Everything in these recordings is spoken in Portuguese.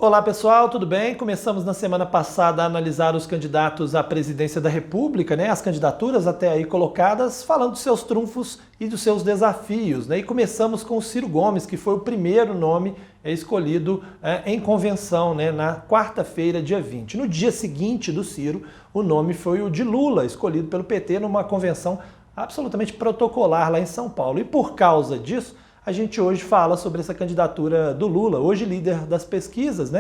Olá pessoal, tudo bem? Começamos na semana passada a analisar os candidatos à presidência da República, as candidaturas até aí colocadas, falando dos seus trunfos e dos seus desafios. E começamos com o Ciro Gomes, que foi o primeiro nome escolhido em convenção na quarta-feira, dia 20. No dia seguinte do Ciro, o nome foi o de Lula, escolhido pelo PT numa convenção absolutamente protocolar lá em São Paulo. E por causa disso, a gente hoje fala sobre essa candidatura do Lula, hoje líder das pesquisas,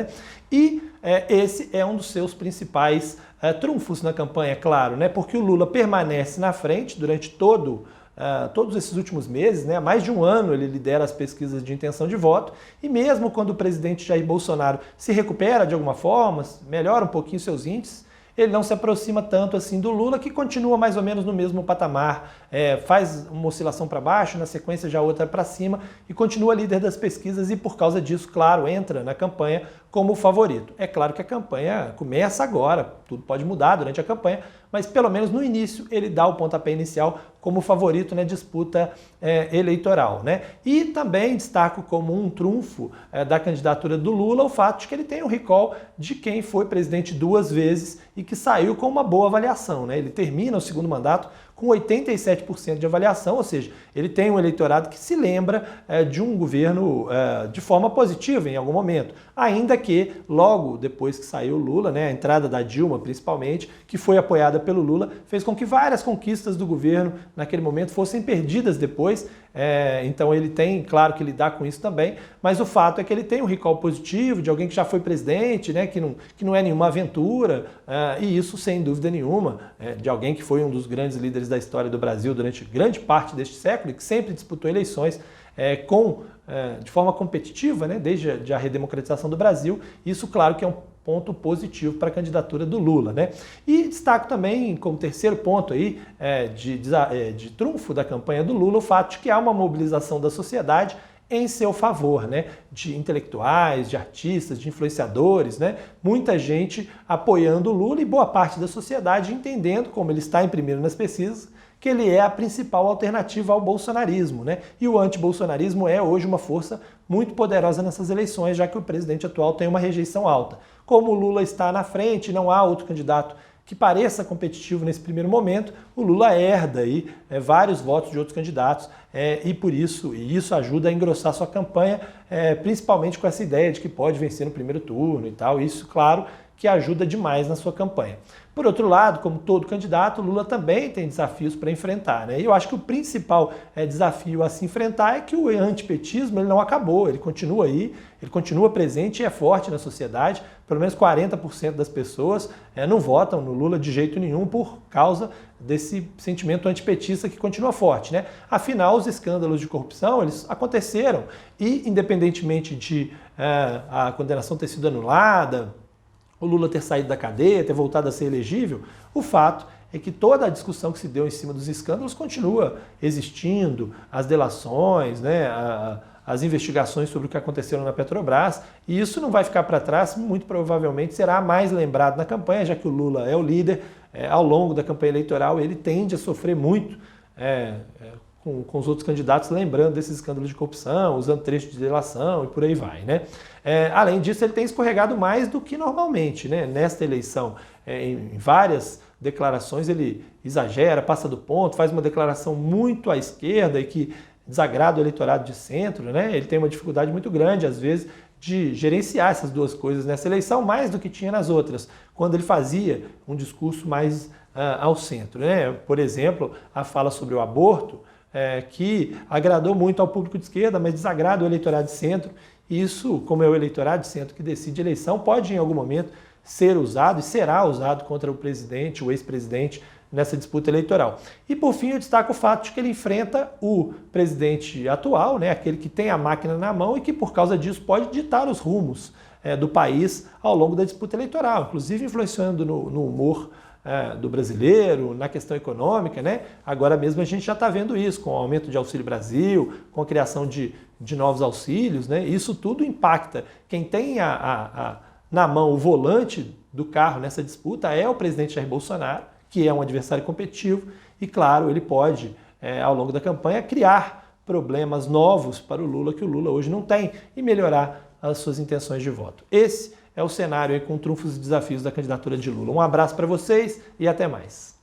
E esse é um dos seus principais trunfos na campanha, claro, Porque o Lula permanece na frente durante todos esses últimos meses, Há mais de um ano ele lidera as pesquisas de intenção de voto, e mesmo quando o presidente Jair Bolsonaro se recupera de alguma forma, melhora um pouquinho seus índices, ele não se aproxima tanto assim do Lula, que continua mais ou menos no mesmo patamar, faz uma oscilação para baixo, na sequência já outra para cima, e continua líder das pesquisas e por causa disso, claro, entra na campanha como favorito. É claro que a campanha começa agora, tudo pode mudar durante a campanha, mas pelo menos no início ele dá o pontapé inicial como favorito na disputa eleitoral. E também destaco como um trunfo da candidatura do Lula o fato de que ele tem um recall de quem foi presidente duas vezes e que saiu com uma boa avaliação. Ele termina o segundo mandato com 87% de avaliação, ou seja, ele tem um eleitorado que se lembra de um governo de forma positiva em algum momento, ainda que logo depois que saiu o Lula, a entrada da Dilma principalmente, que foi apoiada pelo Lula, fez com que várias conquistas do governo naquele momento fossem perdidas depois, então ele tem, claro, que lidar com isso também, mas o fato é que ele tem um recall positivo de alguém que já foi presidente, que não é nenhuma aventura, e isso sem dúvida nenhuma, de alguém que foi um dos grandes líderes da história do Brasil durante grande parte deste século e que sempre disputou eleições de forma competitiva, desde a redemocratização do Brasil. Isso, claro, que é um ponto positivo para a candidatura do Lula. E destaco também, como terceiro ponto aí, de trunfo da campanha do Lula, o fato de que há uma mobilização da sociedade em seu favor, de intelectuais, de artistas, de influenciadores, muita gente apoiando o Lula e boa parte da sociedade entendendo, como ele está em primeiro nas pesquisas, que ele é a principal alternativa ao bolsonarismo, E o antibolsonarismo é hoje uma força muito poderosa nessas eleições, já que o presidente atual tem uma rejeição alta. Como o Lula está na frente, não há outro candidato que pareça competitivo nesse primeiro momento, o Lula herda aí vários votos de outros candidatos e por isso, isso ajuda a engrossar sua campanha, principalmente com essa ideia de que pode vencer no primeiro turno e tal. Isso, claro, que ajuda demais na sua campanha. Por outro lado, como todo candidato, Lula também tem desafios para enfrentar. E eu acho que o principal desafio a se enfrentar é que o antipetismo ele não acabou, ele continua aí, ele continua presente e é forte na sociedade. Pelo menos 40% das pessoas não votam no Lula de jeito nenhum por causa desse sentimento antipetista que continua forte. Afinal, os escândalos de corrupção eles aconteceram e, independentemente de a condenação ter sido anulada, o Lula ter saído da cadeia, ter voltado a ser elegível, o fato é que toda a discussão que se deu em cima dos escândalos continua existindo, as delações, as investigações sobre o que aconteceu na Petrobras, e isso não vai ficar para trás, muito provavelmente será mais lembrado na campanha, já que o Lula é o líder, ao longo da campanha eleitoral ele tende a sofrer muito com os outros candidatos, lembrando desses escândalos de corrupção, usando trechos de delação e por aí vai. Além disso, ele tem escorregado mais do que normalmente. Nesta eleição, em várias declarações, ele exagera, passa do ponto, faz uma declaração muito à esquerda e que desagrada o eleitorado de centro. Ele tem uma dificuldade muito grande, às vezes, de gerenciar essas duas coisas nessa eleição, mais do que tinha nas outras, quando ele fazia um discurso mais ao centro. Por exemplo, a fala sobre o aborto, que agradou muito ao público de esquerda, mas desagrada o eleitorado de centro. Isso, como é o eleitorado de centro que decide a eleição, pode em algum momento ser usado e será usado contra o presidente, o ex-presidente, nessa disputa eleitoral. E por fim, eu destaco o fato de que ele enfrenta o presidente atual, aquele que tem a máquina na mão e que por causa disso pode ditar os rumos do país ao longo da disputa eleitoral, inclusive influenciando no humor do brasileiro, na questão econômica. Agora mesmo a gente já está vendo isso, com o aumento de Auxílio Brasil, com a criação de novos auxílios. Isso tudo impacta. Quem tem na mão o volante do carro nessa disputa é o presidente Jair Bolsonaro, que é um adversário competitivo e, claro, ele pode, ao longo da campanha, criar problemas novos para o Lula que o Lula hoje não tem e melhorar as suas intenções de voto. Esse é o cenário aí com trunfos e desafios da candidatura de Lula. Um abraço para vocês e até mais.